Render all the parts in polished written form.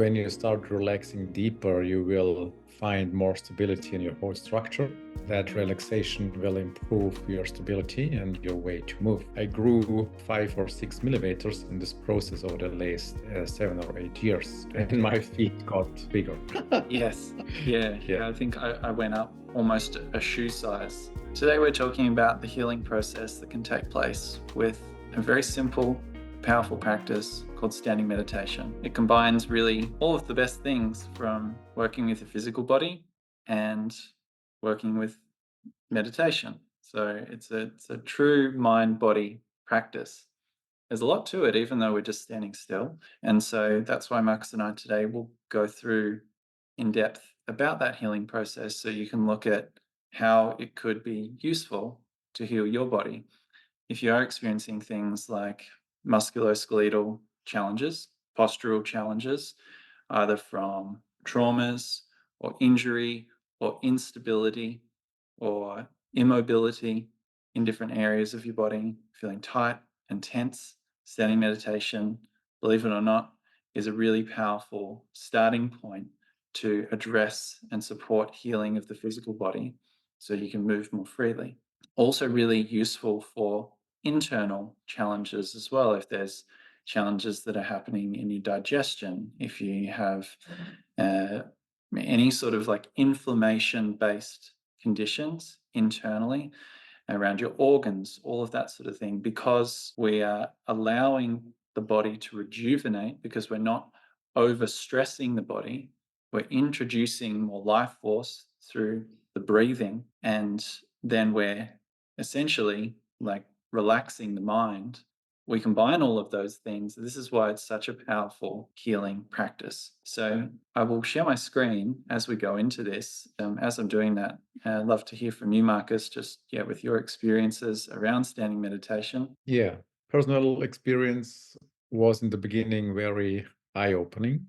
When you start relaxing deeper, you will find more stability in your whole structure. That relaxation will improve your stability and your way to move. I grew 5 or 6 millimeters in this process over the last 7 or 8 years, and my feet got bigger. Yes. Yeah. Yeah. I think I went up almost a shoe size. Today we're talking about the healing process that can take place with a very simple, powerful practice called standing meditation. It combines really all of the best things from working with the physical body and working with meditation. So it's a true mind-body practice. There's a lot to it, even though we're just standing still. And so that's why Marcus and I today will go through in depth about that healing process so you can look at how it could be useful to heal your body. If you are experiencing things like musculoskeletal challenges, postural challenges, either from traumas or injury or instability or immobility in different areas of your body, feeling tight and tense, standing meditation, believe it or not, is a really powerful starting point to address and support healing of the physical body so you can move more freely. Also, really useful for internal challenges as well. If there's challenges that are happening in your digestion, if you have uh, any sort of like inflammation based conditions internally around your organs, all of that sort of thing, because we are allowing the body to rejuvenate, because we're not overstressing the body, we're introducing more life force through the breathing, and then we're essentially like relaxing the mind. We combine all of those things. This is why it's such a powerful healing practice. So I will share my screen as we go into this. As I'm doing that, I'd love to hear from you, Marcus, just with your experiences around standing meditation. Yeah. Personal experience was in the beginning very eye-opening.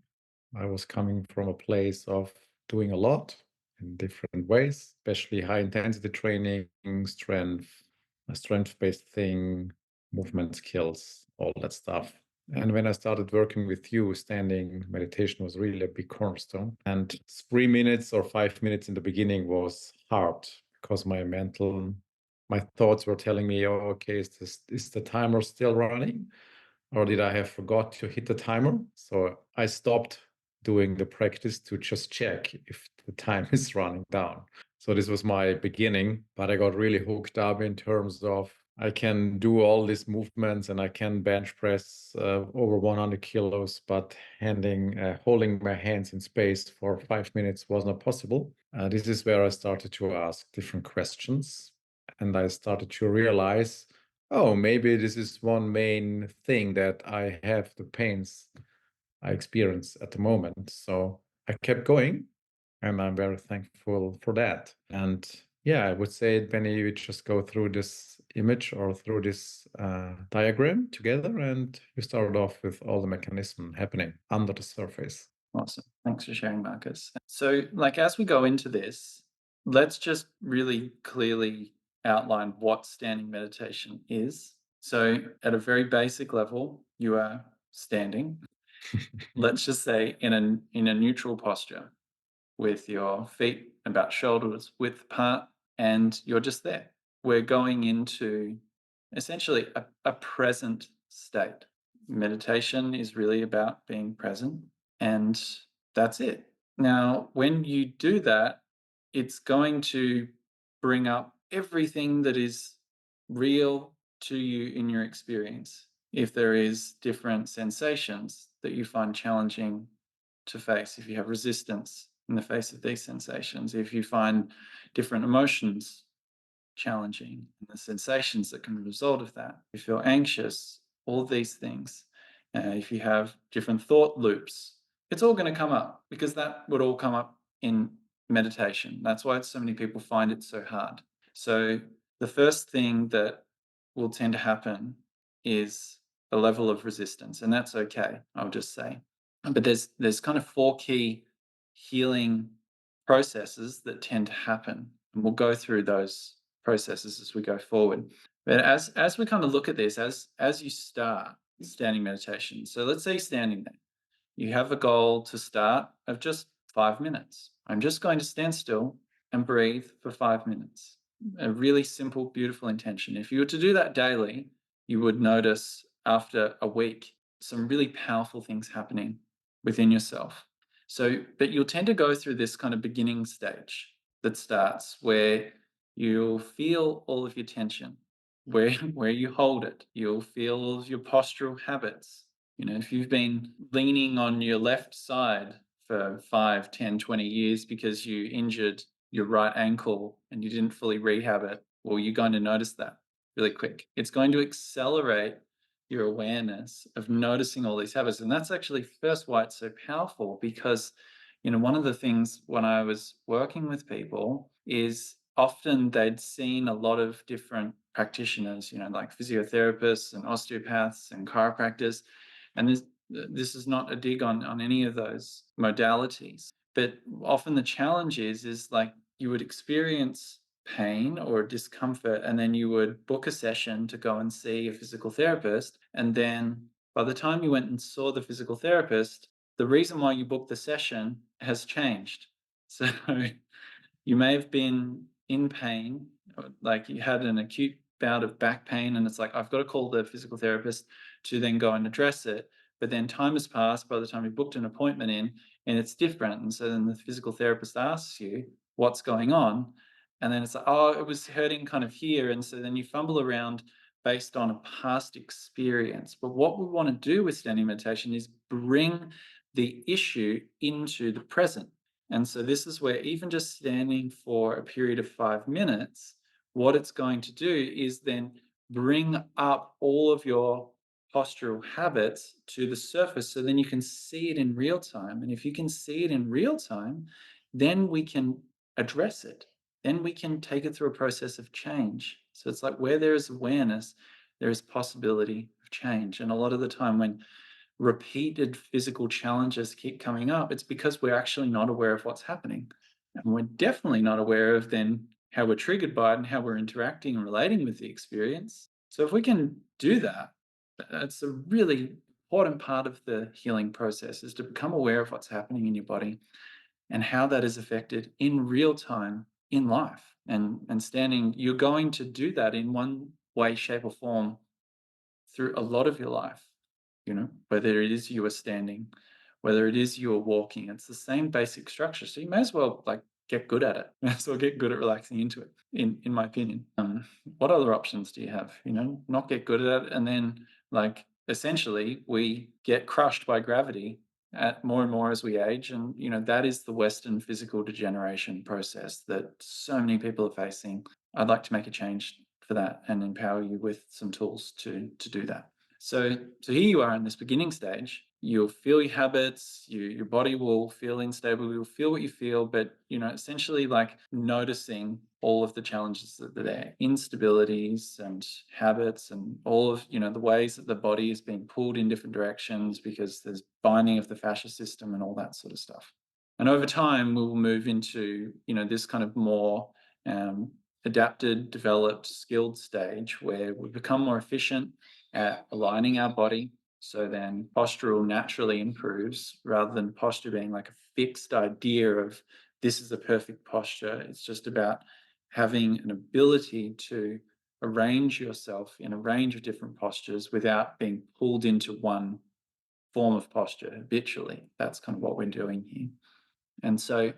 I was coming from a place of doing a lot in different ways, especially high intensity training, strength, a strength-based thing, movement skills, all that stuff. And when I started working with you, standing meditation was really a big cornerstone. And 3 minutes or 5 minutes in the beginning was hard because my thoughts were telling me, oh, okay, is the timer still running? Or did I have forgot to hit the timer? So I stopped doing the practice to just check if the time is running down. So this was my beginning, but I got really hooked up in terms of I can do all these movements and I can bench press over 100 kilos, but holding my hands in space for 5 minutes was not possible. This is where I started to ask different questions, and I started to realize, oh, maybe this is one main thing that I have the pains I experience at the moment. So I kept going, and I'm very thankful for that. And yeah, I would say, Benny, you just go through this image or through this diagram together, and you started off with all the mechanism happening under the surface. Awesome. Thanks for sharing, Marcus. So, as we go into this, let's just really clearly outline what standing meditation is. So, at a very basic level, you are standing, let's just say in a neutral posture with your feet about shoulders width apart, and you're just there. We're going into essentially a present state. Meditation is really about being present, and that's it. Now, when you do that, it's going to bring up everything that is real to you in your experience. If there is different sensations that you find challenging to face, if you have resistance in the face of these sensations, if you find different emotions challenging and the sensations that can result of that, if you feel anxious, all these things, if you have different thought loops, it's all going to come up, because that would all come up in meditation. That's why so many people find it so hard. So the first thing that will tend to happen is a level of resistance, and that's okay, I'll just say. But there's kind of four key healing processes that tend to happen, and we'll go through those processes as we go forward. But as we kind of look at this, as you start standing meditation, so let's say standing there, You have a goal to start of just 5 minutes. I'm just going to stand still and breathe for 5 minutes. A really simple, beautiful intention. If you were to do that daily, you would notice after a week some really powerful things happening within yourself. So, but you'll tend to go through this kind of beginning stage that starts where you'll feel all of your tension, where you hold it. You'll feel all of your postural habits. If you've been leaning on your left side for 5, 10, 20 years because you injured your right ankle and you didn't fully rehab it, well, you're going to notice that really quick. It's going to accelerate your awareness of noticing all these habits. And that's actually first why it's so powerful because, one of the things when I was working with people is often they'd seen a lot of different practitioners, like physiotherapists and osteopaths and chiropractors. And this is not a dig on any of those modalities. But often the challenge is like you would experience pain or discomfort, and then you would book a session to go and see a physical therapist. And then by the time you went and saw the physical therapist, the reason why you booked the session has changed. So you may have been in pain, like you had an acute bout of back pain, and it's like, I've got to call the physical therapist to then go and address it. But then time has passed by the time you booked an appointment in, and it's different. And so then the physical therapist asks you what's going on. And then it's like, oh, it was hurting kind of here. And so then you fumble around based on a past experience. But what we want to do with standing meditation is bring the issue into the present. And so this is where even just standing for a period of 5 minutes, what it's going to do is then bring up all of your postural habits to the surface so then you can see it in real time. And if you can see it in real time, then we can address it. Then we can take it through a process of change. So it's like where there is awareness, there is possibility of change. And a lot of the time when repeated physical challenges keep coming up, it's because we're actually not aware of what's happening. And we're definitely not aware of then how we're triggered by it and how we're interacting and relating with the experience. So if we can do that, that's a really important part of the healing process is to become aware of what's happening in your body and how that is affected in real time in life. And standing, you're going to do that in one way, shape, or form through a lot of your life, whether it is you are standing, whether it is you are walking, it's the same basic structure. So you may as well like get good at it. You may as well get good at relaxing into it, in my opinion. What other options do you have? Not get good at it and then like essentially we get crushed by gravity at more and more as we age. And that is the Western physical degeneration process that so many people are facing. I'd like to make a change for that and empower you with some tools to do that. So here you are in this beginning stage. You'll feel your habits, your body will feel unstable, you'll feel what you feel, but essentially like noticing all of the challenges that are there, instabilities and habits and all of the ways that the body is being pulled in different directions because there's binding of the fascia system and all that sort of stuff. And over time, we will move into this kind of more adapted, developed, skilled stage where we become more efficient at aligning our body. So then postural naturally improves rather than posture being like a fixed idea of this is the perfect posture. It's just about having an ability to arrange yourself in a range of different postures without being pulled into one form of posture habitually. That's kind of what we're doing here. And so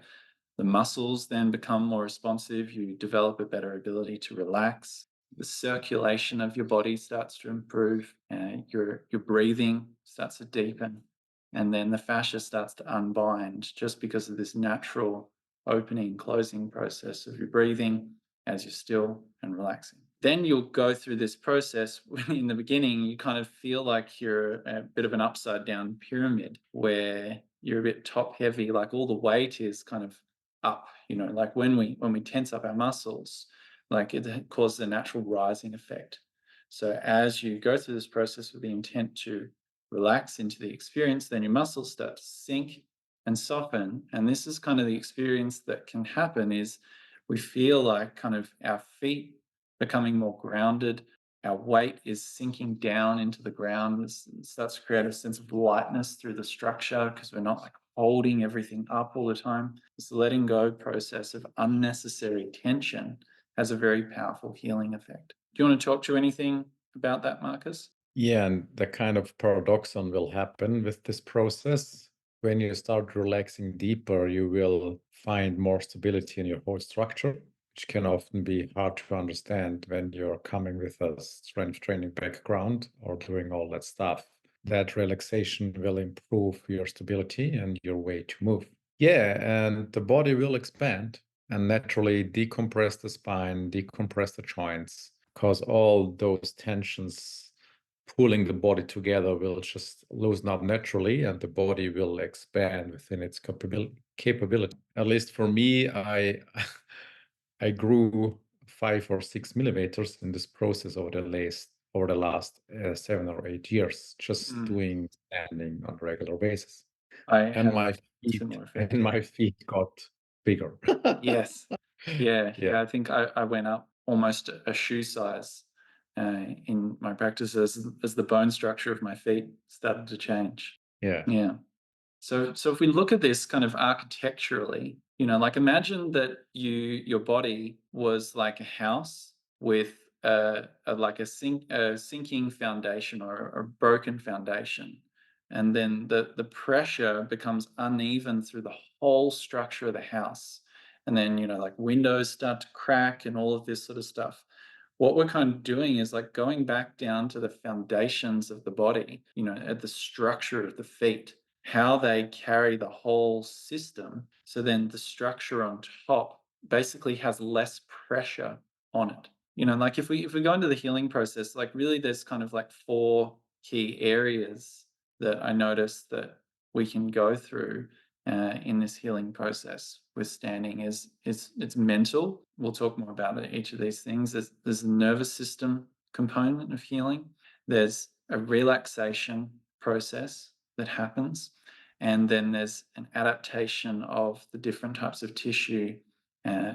the muscles then become more responsive. You develop a better ability to relax. The circulation of your body starts to improve. Your breathing starts to deepen. And then the fascia starts to unbind just because of this natural opening, closing process of your breathing as you're still and relaxing. Then you'll go through this process. In the beginning, you kind of feel like you're a bit of an upside down pyramid where you're a bit top heavy, like all the weight is kind of up, like when we tense up our muscles, like it causes a natural rising effect. So as you go through this process with the intent to relax into the experience, then your muscles start to sink and soften. And this is kind of the experience that can happen is we feel like kind of our feet becoming more grounded, our weight is sinking down into the ground. This starts to create a sense of lightness through the structure because we're not like holding everything up all the time. This letting go process of unnecessary tension has a very powerful healing effect. Do you want to talk to anything about that, Marcus? Yeah, and the kind of paradoxon will happen with this process. When you start relaxing deeper, you will find more stability in your whole structure, which can often be hard to understand when you're coming with a strength training background or doing all that stuff. That relaxation will improve your stability and your way to move. Yeah, and the body will expand and naturally decompress the spine, decompress the joints, because all those tensions pulling the body together will just loosen up naturally and the body will expand within its capability. At least for me, I I grew 5 or 6 millimeters in this process over the last 7 or 8 years, just Mm, doing standing on a regular basis. I And had a similar effect. my feet got bigger. Yes. Yeah, Yeah, yeah. I think I went up almost a shoe size in my practice as the bone structure of my feet started to change. yeah. Yeah. So if we look at this kind of architecturally, like imagine that your body was like a house with like a sinking foundation or a broken foundation, and then the pressure becomes uneven through the whole structure of the house, and then like windows start to crack and all of this sort of stuff. What we're kind of doing is like going back down to the foundations of the body, at the structure of the feet, how they carry the whole system. So then the structure on top basically has less pressure on it. Like if we go into the healing process, like really there's kind of like four key areas that I noticed that we can go through in this healing process with standing. Is it's mental. We'll talk more about each of these things. There's a nervous system component of healing. There's a relaxation process that happens, and then there's an adaptation of the different types of tissue uh,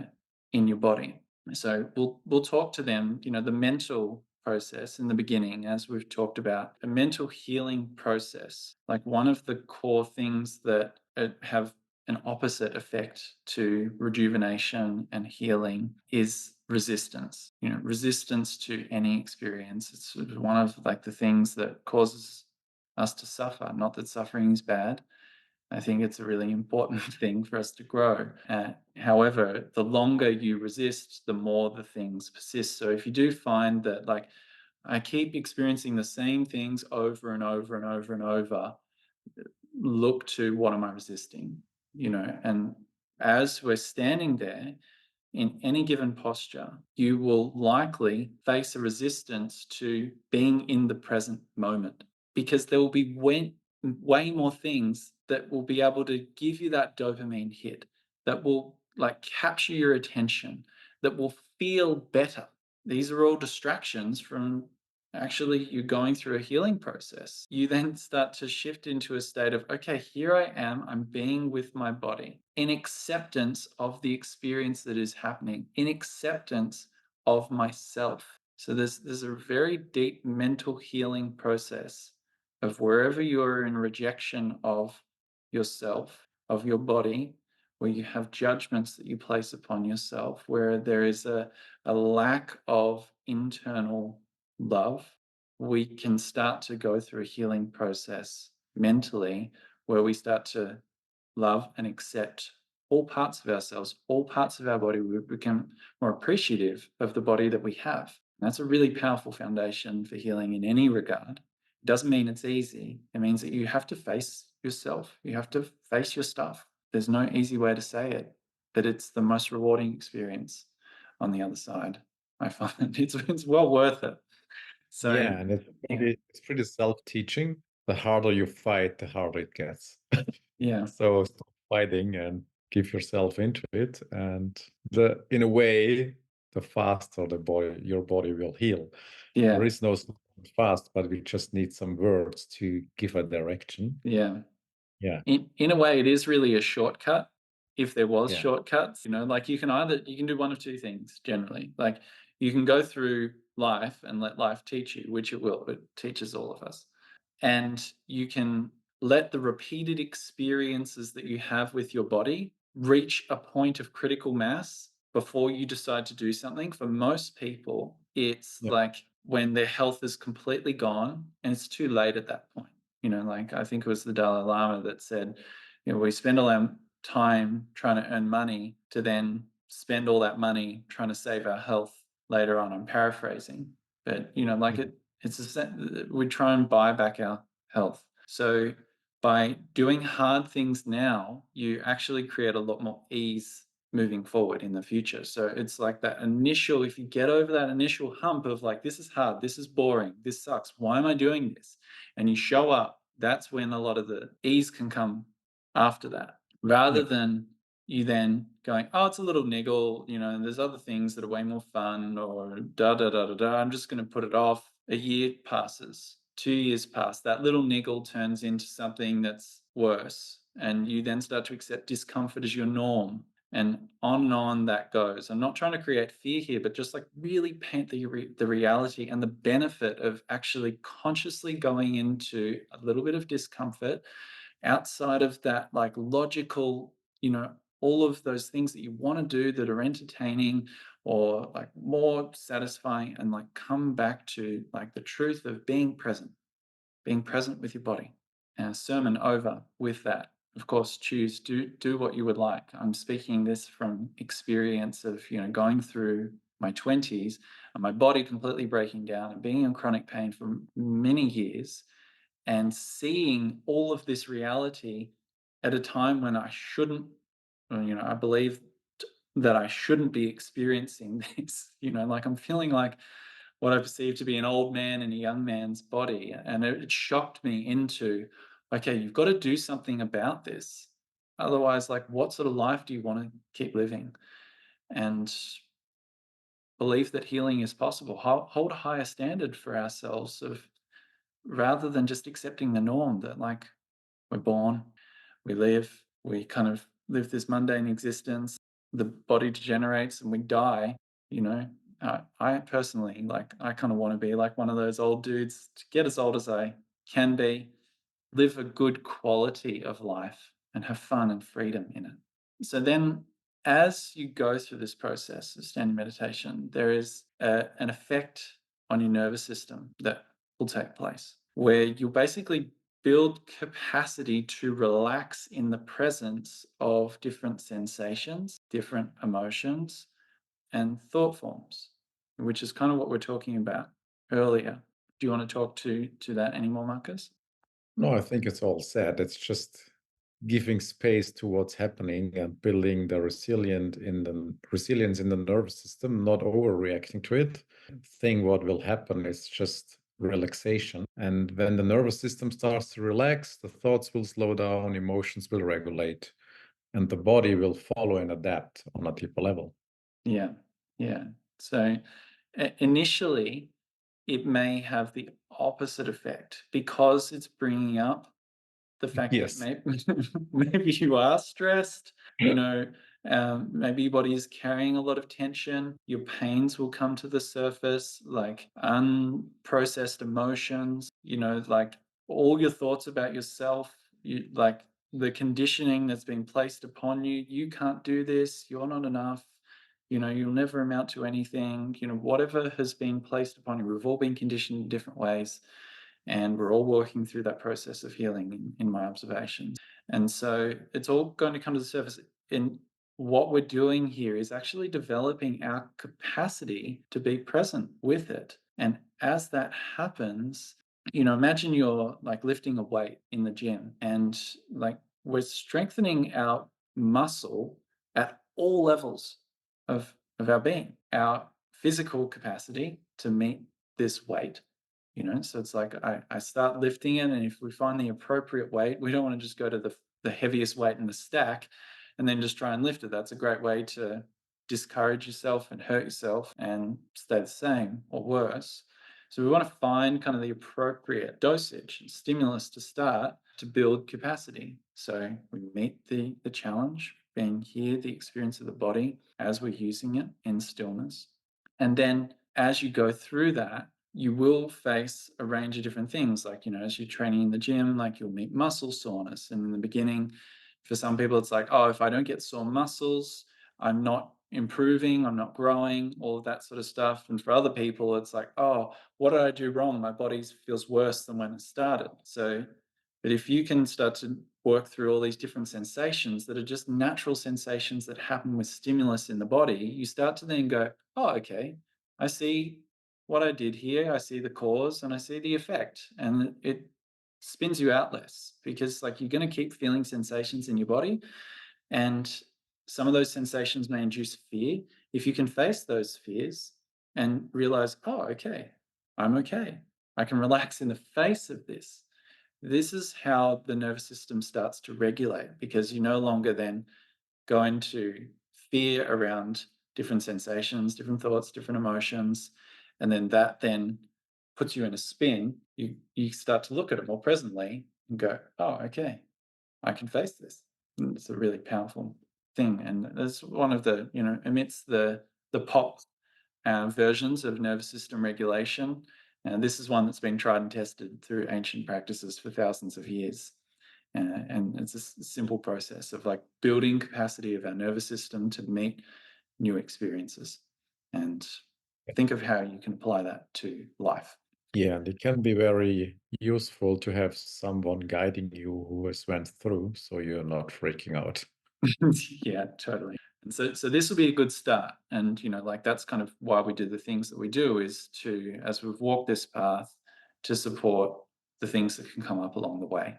in your body. So we'll talk to them. The mental process in the beginning, as we've talked about, a mental healing process. Like one of the core things that have an opposite effect to rejuvenation and healing is resistance. Resistance to any experience. It's sort of one of like the things that causes us to suffer. Not that suffering is bad. I think it's a really important thing for us to grow. However, the longer you resist, the more the things persist. So if you do find that, like, I keep experiencing the same things over and over and over and over, look to what am I resisting? And as we're standing there, in any given posture, you will likely face a resistance to being in the present moment because there will be way more things that will be able to give you that dopamine hit, that will like capture your attention, that will feel better. These are all distractions from actually you going through a healing process. You then start to shift into a state of, okay, here I am, I'm being with my body in acceptance of the experience that is happening, in acceptance of myself. So there's a very deep mental healing process of wherever you're in rejection of yourself, of your body, where you have judgments that you place upon yourself, where there is a lack of internal love, we can start to go through a healing process mentally where we start to love and accept all parts of ourselves, all parts of our body. We become more appreciative of the body that we have. And that's a really powerful foundation for healing in any regard. It doesn't mean it's easy. It means that you have to face yourself. You have to face your stuff. There's no easy way to say it, but it's the most rewarding experience on the other side. I find it's well worth it. So, Yeah, and it's yeah, pretty self-teaching. The harder you fight, the harder it gets. yeah, So stop fighting and give yourself into it. And in a way, the faster your body will heal. There yeah, is no slow and fast, but we just need some words to give a direction. yeah. Yeah, In a way, it is really a shortcut. If there was yeah, shortcuts, like you can do one of two things generally. Like you can go through life and let life teach you, which it will. It teaches all of us. And you can let the repeated experiences that you have with your body reach a point of critical mass before you decide to do something. For most people, it's Yeah. like when their health is completely gone and it's too late at that point. Like I think it was the Dalai Lama that said, we spend all our time trying to earn money to then spend all that money trying to save our health later on. I'm paraphrasing, but like Mhm. we try and buy back our health. So by doing hard things now, you actually create a lot more ease moving forward in the future. So it's like that initial, if you get over that initial hump of like, this is hard, this is boring, this sucks, why am I doing this? And you show up, that's when a lot of the ease can come after that, rather Yeah. than you then going, oh, it's a little niggle, and there's other things that are way more fun, or da da da da da. I'm just going to put it off. A year passes, 2 years pass. That little niggle turns into something that's worse. And you then start to accept discomfort as your norm. And on that goes. I'm not trying to create fear here, but just like really paint the reality and the benefit of actually consciously going into a little bit of discomfort outside of that, like logical, all of those things that you want to do that are entertaining or like more satisfying, and like come back to like the truth of being present with your body. And sermon over with that. Of course, choose do what you would like. I'm speaking this from experience of going through my 20s and my body completely breaking down and being in chronic pain for many years, and seeing all of this reality at a time when I shouldn't, I believe that I shouldn't be experiencing this. Like I'm feeling like what I perceive to be an old man in a young man's body. And it shocked me into, okay, you've got to do something about this. Otherwise, like, what sort of life do you want to keep living? And believe that healing is possible. Hold a higher standard for ourselves, of rather than just accepting the norm that, like, we're born, we live, we kind of live this mundane existence, the body degenerates and we die. you know I personally, like, I kind of want to be like one of those old dudes to get as old as I can be, live a good quality of life and have fun and freedom in it. So then, as you go through this process of standing meditation, there is an effect on your nervous system that will take place, where you'll basically build capacity to relax in the presence of different sensations, different emotions, and thought forms, which is kind of what we're talking about earlier. Do you want to talk to that anymore, Marcus? No, I think it's all said. It's just giving space to what's happening and building the resilience in the nervous system, not overreacting to it. Thing what will happen is just relaxation. And when the nervous system starts to relax, the thoughts will slow down, emotions will regulate, and the body will follow and adapt on a deeper level. Yeah, yeah. So initially, it may have the opposite effect because it's bringing up the fact that Yes. maybe you are stressed, maybe your body is carrying a lot of tension, your pains will come to the surface, like unprocessed emotions, like all your thoughts about yourself, like the conditioning that's been placed upon you. You can't do this, you're not enough, you'll never amount to anything, whatever has been placed upon you. We've all been conditioned in different ways, and we're all working through that process of healing in my observations. And so it's all going to come to the surface. And what we're doing here is actually developing our capacity to be present with it. And as that happens, imagine you're like lifting a weight in the gym, and like we're strengthening our muscle at all levels of our being, our physical capacity to meet this weight. So it's like I start lifting it, and if we find the appropriate weight, we don't want to just go to the heaviest weight in the stack and then just try and lift it. That's a great way to discourage yourself and hurt yourself and stay the same or worse. So we want to find kind of the appropriate dosage and stimulus to start to build capacity. So we meet the challenge, being here, the experience of the body as we're using it in stillness. And then as you go through that, you will face a range of different things. Like, as you're training in the gym, like you'll meet muscle soreness. And in the beginning, for some people, it's like, oh, if I don't get sore muscles, I'm not improving, I'm not growing, all of that sort of stuff. And for other people, it's like, oh, what did I do wrong? My body feels worse than when it started. So, but if you can start to work through all these different sensations that are just natural sensations that happen with stimulus in the body, you start to then go, oh, okay, I see what I did here. I see the cause and I see the effect. And it spins you out less because, like, you're going to keep feeling sensations in your body. And some of those sensations may induce fear. If you can face those fears and realize, oh, okay, I'm okay. I can relax in the face of this. This is how the nervous system starts to regulate because you no longer then go into fear around different sensations, different thoughts, different emotions. And then that then puts you in a spin. You start to look at it more presently and go, oh, okay, I can face this. And it's a really powerful thing. And it's one of the, amidst the pop versions of nervous system regulation. And this is one that's been tried and tested through ancient practices for thousands of years. And it's a simple process of like building capacity of our nervous system to meet new experiences. And think of how you can apply that to life. Yeah, and it can be very useful to have someone guiding you who has went through, so you're not freaking out. Yeah, totally. And so this will be a good start. And like that's kind of why we do the things that we do, is to, as we've walked this path, to support the things that can come up along the way.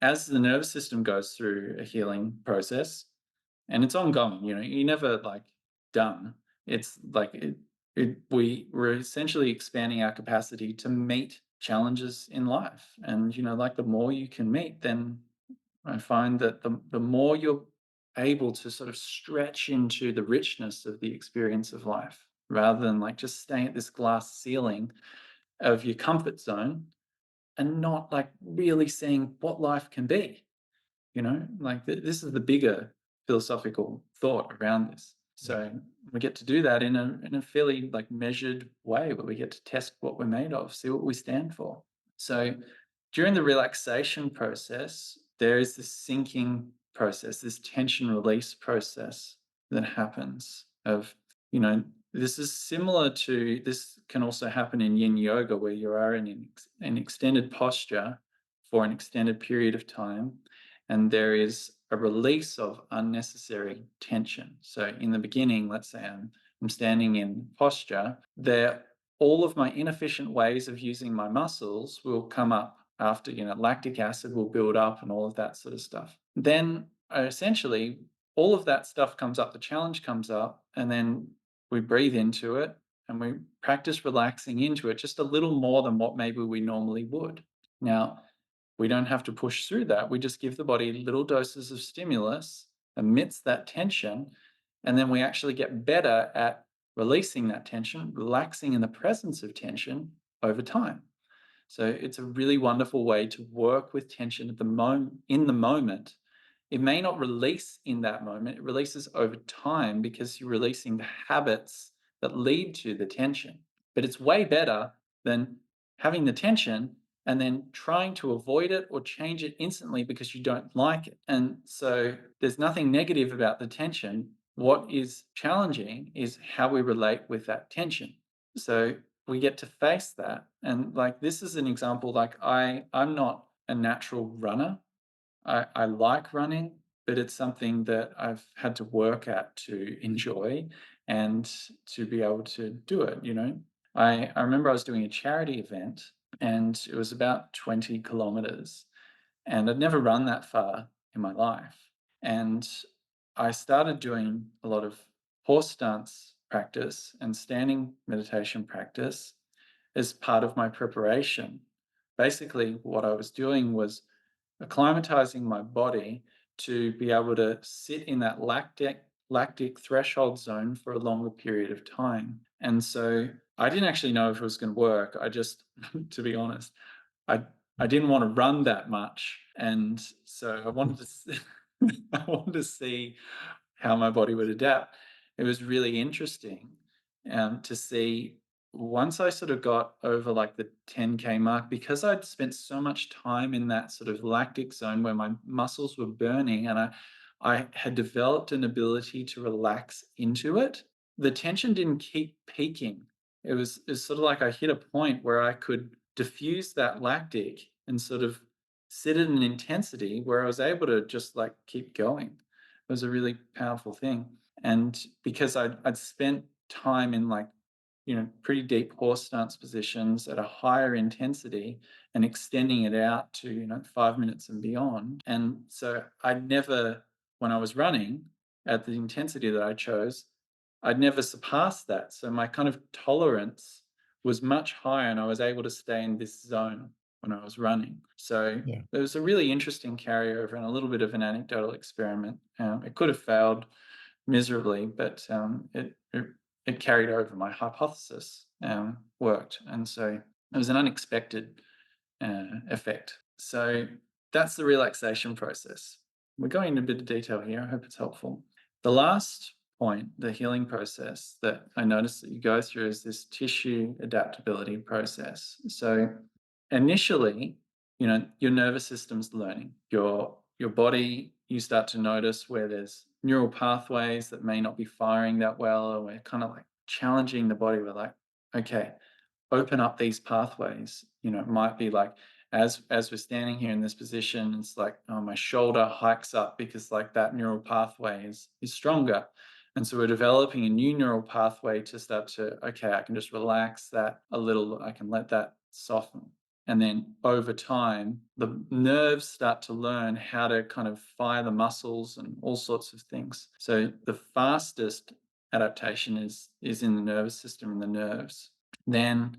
As the nervous system goes through a healing process, and it's ongoing, you're never like done. It's like we're essentially expanding our capacity to meet challenges in life. And like the more you can meet, then I find that the more you're able to sort of stretch into the richness of the experience of life, rather than like just staying at this glass ceiling of your comfort zone and not like really seeing what life can be. Like this is the bigger philosophical thought around this. So we get to do that in a fairly like measured way, where we get to test what we're made of, see what we stand for. So during the relaxation process, there is this sinking process, this tension release process that happens of, this is similar to, this can also happen in yin yoga, where you are in an extended posture for an extended period of time, and there is a release of unnecessary tension. So in the beginning, let's say I'm standing in posture, there all of my inefficient ways of using my muscles will come up after, lactic acid will build up and all of that sort of stuff. Then essentially all of that stuff comes up, the challenge comes up, and then we breathe into it and we practice relaxing into it just a little more than what maybe we normally would. Now, we don't have to push through that. We just give the body little doses of stimulus amidst that tension, and then we actually get better at releasing that tension, relaxing in the presence of tension over time. So it's a really wonderful way to work with tension at in the moment. It may not release in that moment, it releases over time because you're releasing the habits that lead to the tension. But it's way better than having the tension and then trying to avoid it or change it instantly because you don't like it. And so there's nothing negative about the tension. What is challenging is how we relate with that tension. So we get to face that. And like this is an example, like I'm not a natural runner. I like running, but it's something that I've had to work at to enjoy and to be able to do it, I remember I was doing a charity event and it was about 20 kilometers, and I'd never run that far in my life. And I started doing a lot of horse stance practice and standing meditation practice as part of my preparation. Basically, what I was doing was acclimatizing my body to be able to sit in that lactic threshold zone for a longer period of time. And so I didn't actually know if it was going to work. I just, to be honest, I I didn't want to run that much, and so I wanted to I wanted to see how my body would adapt. It was really interesting to see once I sort of got over like the 10K mark, because I'd spent so much time in that sort of lactic zone where my muscles were burning and I had developed an ability to relax into it, the tension didn't keep peaking. It's sort of like I hit a point where I could diffuse that lactic and sort of sit at an intensity where I was able to just like keep going. It was a really powerful thing. And because I'd spent time in like, pretty deep horse stance positions at a higher intensity and extending it out to, 5 minutes and beyond. And so when I was running at the intensity that I chose, I'd never surpassed that. So my kind of tolerance was much higher and I was able to stay in this zone when I was running. So Yeah. there was a really interesting carryover and a little bit of an anecdotal experiment. It could have failed miserably, but it carried over. My hypothesis worked, and so it was an unexpected effect. So that's the relaxation process. We're going into a bit of detail here. I hope it's helpful. The last point, the healing process that I noticed that you go through is this tissue adaptability process. So initially, your nervous system's learning. Your body, you start to notice where there's neural pathways that may not be firing that well, or we're kind of like challenging the body. We're like, okay, open up these pathways. It might be like as we're standing here in this position, it's like, oh, my shoulder hikes up because like that neural pathway is stronger. And so we're developing a new neural pathway to start to, okay, I can just relax that a little, I can let that soften. And then over time, the nerves start to learn how to kind of fire the muscles and all sorts of things. So the fastest adaptation is in the nervous system and the nerves. Then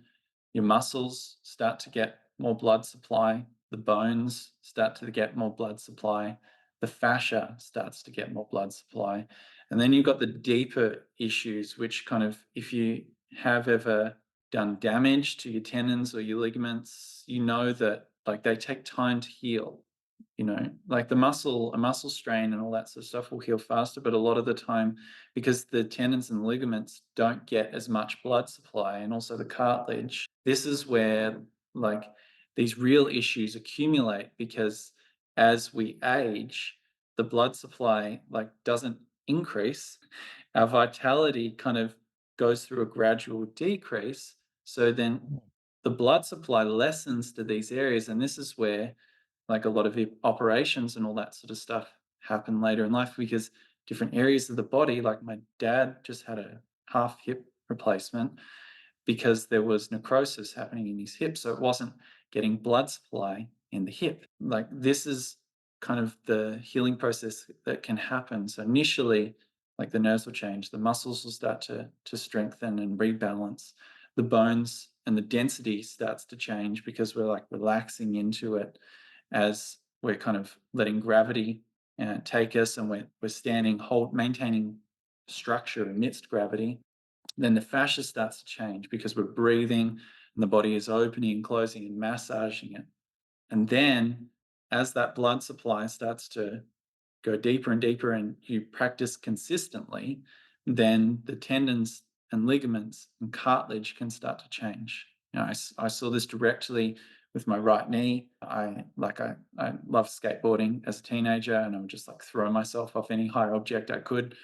your muscles start to get more blood supply, the bones start to get more blood supply, the fascia starts to get more blood supply. And then you've got the deeper issues, which kind of, if you have ever done damage to your tendons or your ligaments, you know that like they take time to heal. Like a muscle strain and all that sort of stuff will heal faster, but a lot of the time, because the tendons and ligaments don't get as much blood supply and also the cartilage, this is where like these real issues accumulate, because as we age, the blood supply like doesn't increase. Our vitality kind of goes through a gradual decrease. So then the blood supply lessens to these areas, and this is where like a lot of operations and all that sort of stuff happen later in life, because different areas of the body, like my dad just had a half hip replacement because there was necrosis happening in his hip. So it wasn't getting blood supply in the hip. Like this is kind of the healing process that can happen. So initially, like the nerves will change, the muscles will start to strengthen and rebalance, the bones and the density starts to change because we're like relaxing into it as we're kind of letting gravity take us, and we're standing, maintaining structure amidst gravity. Then the fascia starts to change because we're breathing and the body is opening and closing and massaging it. And then as that blood supply starts to go deeper and deeper and you practice consistently, then the tendons and ligaments and cartilage can start to change. I saw this directly with my right knee. I loved skateboarding as a teenager, and I would just like throw myself off any high object I could.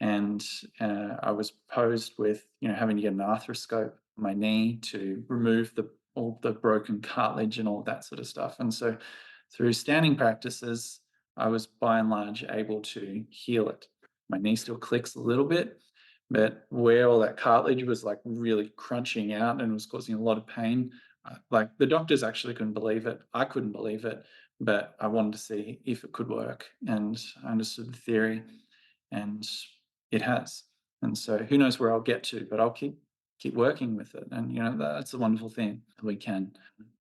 And I was posed with, having to get an arthroscope on my knee to remove all the broken cartilage and all that sort of stuff. And so through standing practices, I was by and large able to heal it. My knee still clicks a little bit, but where all that cartilage was like really crunching out and was causing a lot of pain, like the doctors actually couldn't believe it. I couldn't believe it, but I wanted to see if it could work, and I understood the theory, and it has. And so who knows where I'll get to, but I'll keep working with it. And that's a wonderful thing. We can.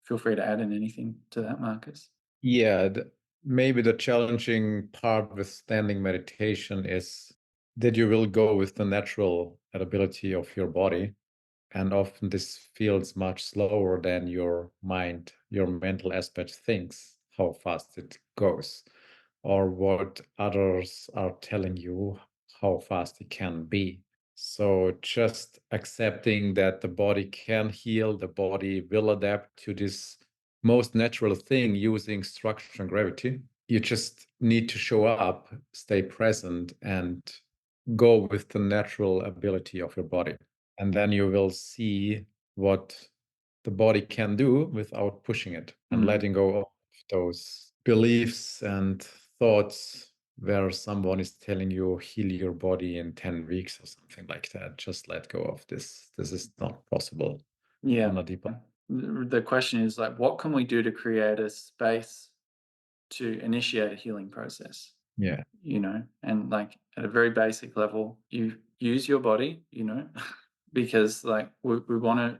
Feel free to add in anything to that, Marcus. Yeah, maybe the challenging part with standing meditation is that you will go with the natural adaptability of your body. And often this feels much slower than your mind, your mental aspect thinks how fast it goes, or what others are telling you how fast it can be. So just accepting that the body can heal, the body will adapt to this most natural thing using structure and gravity. You just need to show up, stay present, and go with the natural ability of your body. And then you will see what the body can do without pushing it and letting go of those beliefs and thoughts where someone is telling you heal your body in 10 weeks or something like that. Just let go of this. This is not possible Yeah. on a deeper. The question is like, what can we do to create a space to initiate a healing process? Yeah. And like at a very basic level, you use your body, because like we want to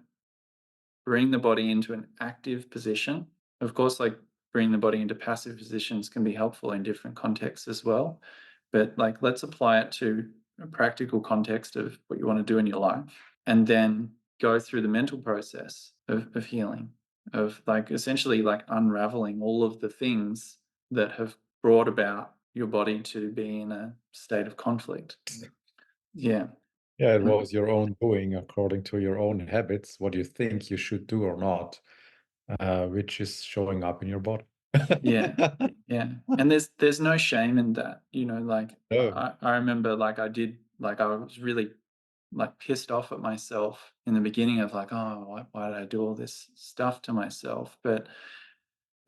bring the body into an active position. Of course, like bringing the body into passive positions can be helpful in different contexts as well. But like, let's apply it to a practical context of what you want to do in your life, and then go through the mental process of healing, of like essentially like unraveling all of the things that have brought about your body to be in a state of conflict. Yeah. Yeah, it was your own doing according to your own habits, what you think you should do or not, which is showing up in your body. Yeah. Yeah. And there's no shame in that, like No. I remember like I was really like pissed off at myself in the beginning of like, oh, why did I do all this stuff to myself? But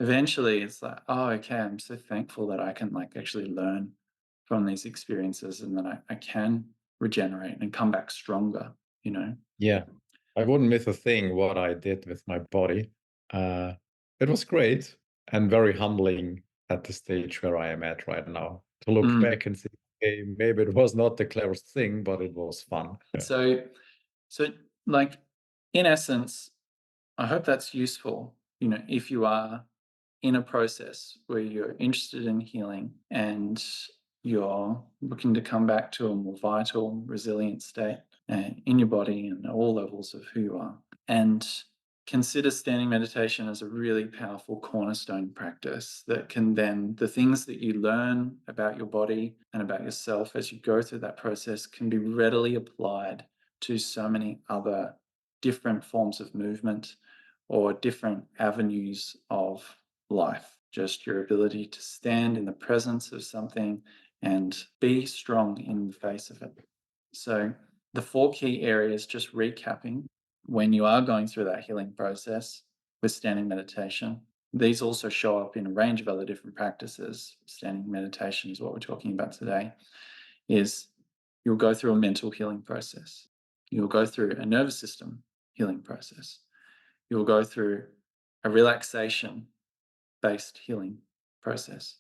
eventually it's like, oh, okay, I'm so thankful that I can like actually learn from these experiences, and that I can regenerate and come back stronger. Yeah, I wouldn't miss a thing what I did with my body. Uh, it was great and very humbling at the stage where I am at right now to look Mm. back and see, okay, maybe it was not the cleverest thing, but it was fun. So like in essence, I hope that's useful, if you are in a process where you're interested in healing and you're looking to come back to a more vital, resilient state in your body and all levels of who you are. And consider standing meditation as a really powerful cornerstone practice that can then, the things that you learn about your body and about yourself as you go through that process can be readily applied to so many other different forms of movement or different avenues of life. Just your ability to stand in the presence of something and be strong in the face of it. So, the 4 key areas, just recapping, when you are going through that healing process with standing meditation, these also show up in a range of other different practices. Standing meditation is what we're talking about today. Is you'll go through a mental healing process. You'll go through a nervous system healing process. You'll go through a relaxation based healing process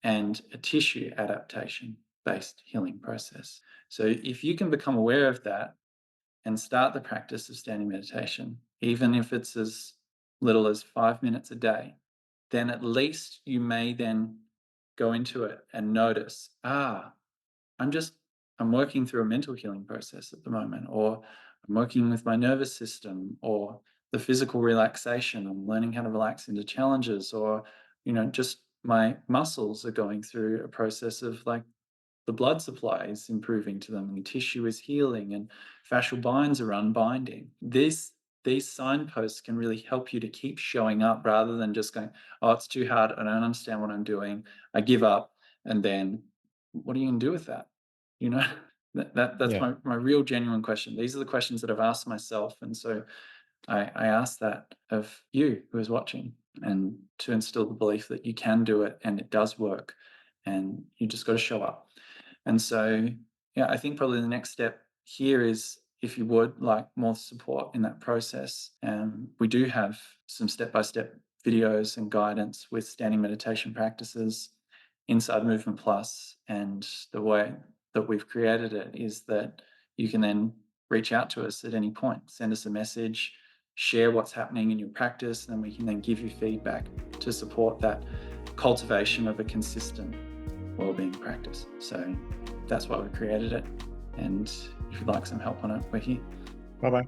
and a tissue adaptation based healing process. So if you can become aware of that and start the practice of standing meditation, even if it's as little as 5 minutes a day, then at least you may then go into it and notice, I'm working through a mental healing process at the moment, or I'm working with my nervous system, or the physical relaxation. I'm learning how to relax into challenges, or, just my muscles are going through a process of like the blood supply is improving to them and the tissue is healing and fascial binds are unbinding. These signposts can really help you to keep showing up rather than just going, oh, it's too hard. I don't understand what I'm doing. I give up. And then what are you going to do with that? You know, that's Yeah. my real genuine question. These are the questions that I've asked myself. And so I ask that of you who is watching, and to instill the belief that you can do it and it does work, and you just got to show up. And so, yeah, I think probably the next step here is, if you would like more support in that process, we do have some step-by-step videos and guidance with standing meditation practices inside Movement Plus. And the way that we've created it is that you can then reach out to us at any point, send us a message, share what's happening in your practice, and then we can then give you feedback to support that cultivation of a consistent wellbeing practice. So that's why we created it. And if you'd like some help on it, we're here. Bye bye.